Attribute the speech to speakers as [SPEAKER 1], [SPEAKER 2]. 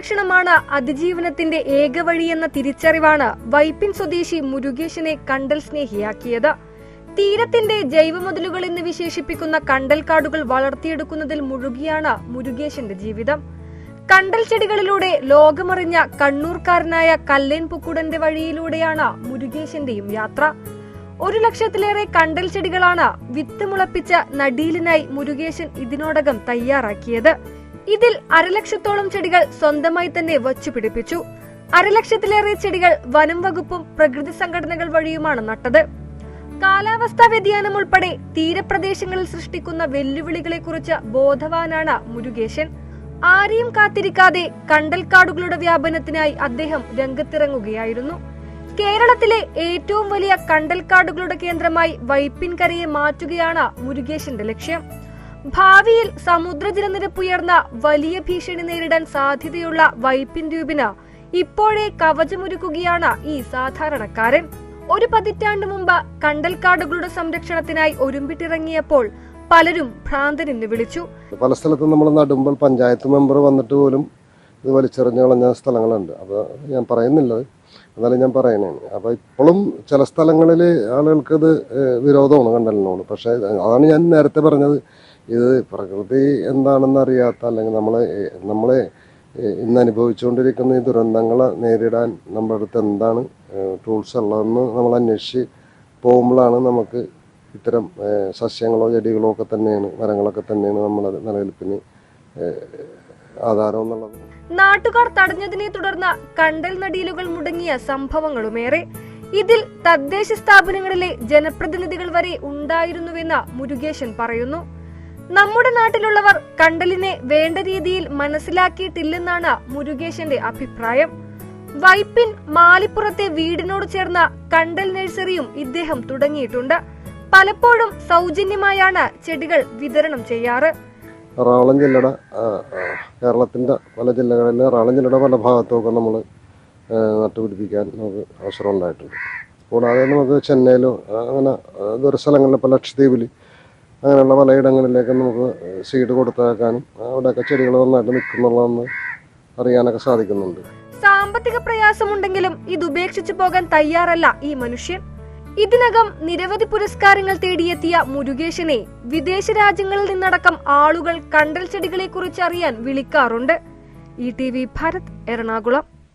[SPEAKER 1] സംരക്ഷണമാണ് അതിജീവനത്തിന്റെ ഏക വഴിയെന്ന തിരിച്ചറിവാണ് വൈപ്പിൻ സ്വദേശി മുരുകേശനെ കണ്ടൽ സ്നേഹിയാക്കിയത്. തീരത്തിന്റെ ജൈവമതിലുകൾ എന്ന് വിശേഷിപ്പിക്കുന്ന കണ്ടൽക്കാടുകൾ വളർത്തിയെടുക്കുന്നതിൽ മുഴുകിയാണ് മുരുകേശന്റെ ജീവിതം. കണ്ടൽ ചെടികളിലൂടെ ലോകമറിഞ്ഞ കണ്ണൂർക്കാരനായ കല്ലേൻ പുക്കുടന്റെ വഴിയിലൂടെയാണ് മുരുകേശന്റെയും യാത്ര. 1,00,000-ലേറെ കണ്ടൽ ചെടികളാണ് വിത്ത് മുളപ്പിച്ച നടീലിനായി മുരുകേശൻ ഇതിനോടകം തയ്യാറാക്കിയത്. ഇതിൽ 1,00,000-ത്തോളം ചെടികൾ സ്വന്തമായി തന്നെ വച്ചുപിടിപ്പിച്ചു. 1,00,000-ലേറെ ചെടികൾ വനം വകുപ്പും പ്രകൃതി സംഘടനകൾ വഴിയുമാണ് നട്ടത്. കാലാവസ്ഥാ വ്യതിയാനം ഉൾപ്പെടെ തീരപ്രദേശങ്ങളിൽ സൃഷ്ടിക്കുന്ന വെല്ലുവിളികളെക്കുറിച്ച് ബോധവാനാണ് മുരുകേശൻ. ആരെയും കാത്തിരിക്കാതെ കണ്ടൽക്കാടുകളുടെ വ്യാപനത്തിനായി അദ്ദേഹം രംഗത്തിറങ്ങുകയായിരുന്നു. കേരളത്തിലെ ഏറ്റവും വലിയ കണ്ടൽക്കാടുകളുടെ കേന്ദ്രമായി വൈപ്പിൻകരയെ മാറ്റുകയാണ് മുരുകേശന്റെ ലക്ഷ്യം. ഭാവിയിൽ സമുദ്രജലനിരപ്പ് ഉയർന്ന വലിയ ഭീഷണി നേരിടാൻ സാധ്യതയുള്ള വൈപ്പിൻ ദ്വീപിന് ഇപ്പോഴേ കവചമൊരുക്കുകയാണ് ഈ സാധാരണക്കാരൻ. 1 പതിറ്റാണ്ട് മുമ്പ് കണ്ടൽക്കാടുകളുടെ സംരക്ഷണത്തിനായി ഒരുമ്പിട്ടിറങ്ങിയപ്പോൾ പലരും ഭ്രാന്തനെന്ന് വിളിച്ചു.
[SPEAKER 2] പല സ്ഥലത്തും നമ്മൾ നടുമ്പോൾ പഞ്ചായത്ത് മെമ്പർ വന്നിട്ട് പോലും ഇത് വലിച്ചെറിഞ്ഞു കളഞ്ഞ സ്ഥലങ്ങളുണ്ട്. അപ്പോൾ ഞാൻ പറയുന്നില്ല, എന്നാലും ഞാൻ പറയണേ. അപ്പോൾ ഇപ്പോഴും ചില സ്ഥലങ്ങളിൽ ആളുകൾക്കത് വിരോധമാണ് കണ്ടലിനോട്. പക്ഷേ അതാണ് ഞാൻ നേരത്തെ പറഞ്ഞത്, ഇത് പ്രകൃതി എന്താണെന്ന് അറിയാത്ത, അല്ലെങ്കിൽ നമ്മളെ ഇന്ന് അനുഭവിച്ചുകൊണ്ടിരിക്കുന്ന ഈ ദുരന്തങ്ങളെ നേരിടാൻ നമ്മുടെ അടുത്ത് എന്താണ് ടൂൾസ് ഉള്ളതെന്ന് നമ്മൾ അന്വേഷിച്ച് പോകുമ്പോഴാണ് നമുക്ക് ഇത്തരം സസ്യങ്ങളോ ചെടികളോ ഒക്കെ തന്നെയാണ്, മരങ്ങളൊക്കെ തന്നെയാണ് നമ്മുടെ നിലനിൽപ്പിന് ആധാരം എന്നുള്ളത്.
[SPEAKER 1] നാട്ടുകാർ തടഞ്ഞതിനെ തുടർന്ന് കണ്ടൽ നടീലുകൾ മുടങ്ങിയ സംഭവങ്ങളുമേറെ. ഇതിൽ തദ്ദേശ സ്ഥാപനങ്ങളിലെ ജനപ്രതിനിധികൾ വരെ ഉണ്ടായിരുന്നുവെന്ന് മുരുകേശൻ പറയുന്നു. നമ്മുടെ നാട്ടിലുള്ളവർ കണ്ടലിനെ വേണ്ട രീതിയിൽ മനസ്സിലാക്കിയിട്ടില്ലെന്നാണ് മുരുകേശന്റെ അഭിപ്രായം. വൈപ്പിൻ മാലിപ്പുറത്തെ വീടിനോട് ചേർന്ന കണ്ടൽ നഴ്സറിയും ഇദ്ദേഹം തുടങ്ങിയിട്ടുണ്ട്. പലപ്പോഴും സൗജന്യമായാണ് ചെടികൾ വിതരണം ചെയ്യാറ്.
[SPEAKER 2] എറണാകുളം ജില്ലയുടെ, കേരളത്തിന്റെ പല ജില്ലകളിൽ, എറണാകുളം ജില്ലയുടെ പല ഭാഗത്തുമൊക്കെ നമ്മൾ നട്ടുപിടിപ്പിക്കാൻ നമുക്ക് അവസരം ഉണ്ടായിട്ടുണ്ട്. കൂടാതെ നമുക്ക് ചെന്നൈയിലും അങ്ങനെ ദൂര സ്ഥലങ്ങളിൽ, ഇപ്പോൾ ലക്ഷദ്വീപിൽ അങ്ങനെയുള്ള പലയിടങ്ങളിലേക്ക് നമുക്ക് സീഡ് കൊടുത്തേക്കാനും അവിടെയൊക്കെ ചെടികൾ നന്നായിട്ട് നിൽക്കുന്നുള്ളതെന്ന് അറിയാനൊക്കെ സാധിക്കുന്നുണ്ട്.
[SPEAKER 1] സാമ്പത്തിക പ്രയാസമുണ്ടെങ്കിലും ഇത് ഉപേക്ഷിച്ചു പോകാൻ തയ്യാറല്ല ഈ മനുഷ്യൻ. ഇതിനകം നിരവധി പുരസ്കാരങ്ങൾ തേടിയെത്തിയ മുരുകേശനെ വിദേശ രാജ്യങ്ങളിൽ നിന്നടക്കം ആളുകൾ കണ്ടൽ ചെടികളെ കുറിച്ച് അറിയാൻ വിളിക്കാറുണ്ട്. ETV ഭാരത്, എറണാകുളം.